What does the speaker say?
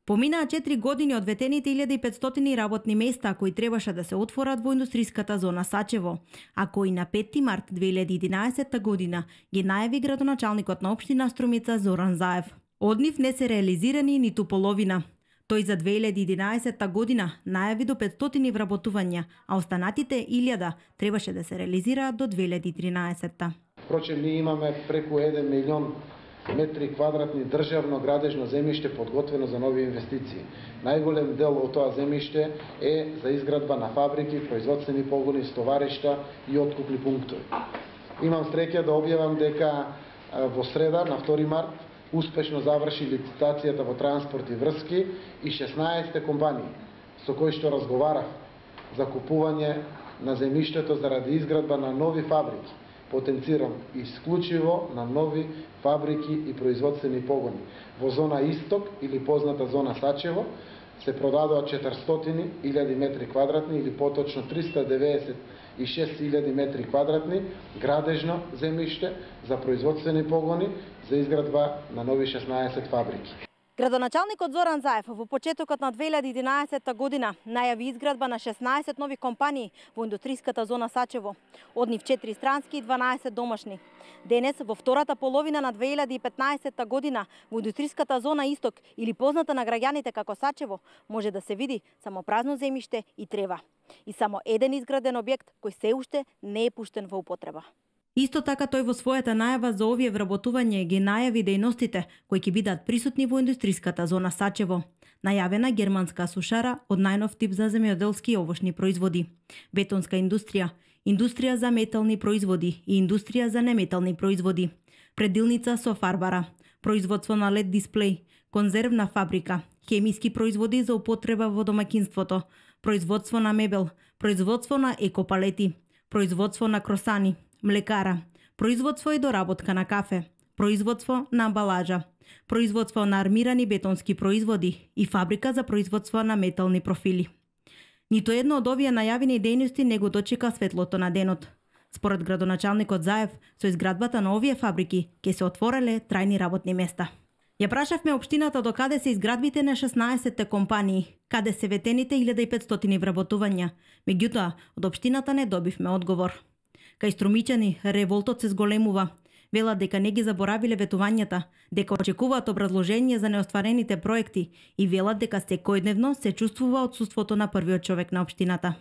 Поминаа 4 години од ветените 1500 работни места кои требаше да се отворат во индустриската зона Сачево, а кои на 5 март 2011 година ги најави градоначалникот на општина Струмица Зоран Заев. Од нив не се реализирани ниту половина. Тој за 2011 година најави до 500 вработувања, а останатите 1000 требаше да се реализираат до 2013. Впрочем, ние имаме преку 1 милион метри квадратни државно градежно земјиште подготвено за нови инвестиции. Најголем дел од тоа земјиште е за изградба на фабрики, производствени погони, стоваришта и откупни пунктови. Имам среќа да објавам дека во среда, на 2 март, успешно заврши лицитацијата во транспорт и врски и 16 компании со кои што разговарав за купување на земјиштето заради изградба на нови фабрики. Потенцирам исклучиво на нови фабрики и производствени погони. Во зона Исток или позната зона Сачево се продадоа 400.000 метри квадратни или поточно 396.000 метри квадратни градежно земјиште за производствени погони за изградба на нови 16 фабрики. Градоначалникот Зоран Заев во почетокот на 2011 година најави изградба на 16 нови компании во индустриската зона Сачево, од нив 4 странски и 12 домашни. Денес, во втората половина на 2015 година, во индустриската зона Исток, или позната на граѓаните како Сачево, може да се види само празно земјиште и трева. И само еден изграден објект кој се уште не е пуштен во употреба. Исто така тој во својата најава за овие вработување ги најави дејностите кои ќе бидат присутни во индустриската зона Сачево. Најавена германска сушара од најнов тип за земјоделски и овошни производи, бетонска индустрија, индустрија за метални производи и индустрија за неметални производи, предилница со фарбара, производство на LED дисплеј, конзервна фабрика, хемиски производи за употреба во домаќинството, производство на мебел, производство на екопалети, производство на кросани, млекара, производство и доработка на кафе, производство на амбалажа, производство на армирани бетонски производи и фабрика за производство на метални профили. Нито едно од овие најавени дејности не го дочека светлото на денот. Според градоначалникот Заев, со изградбата на овие фабрики ќе се отвореле трајни работни места. Ја прашавме општината до каде се изградбите на 16 компании, каде се ветените 1500 вработувања. Меѓутоа, од општината не добивме одговор. Кај струмичани револтот се зголемува. Велат дека не ги заборавиле ветувањата, дека очекуваат образложение за неостварените проекти и велат дека секојдневно се чувствува отсуството на првиот човек на општината.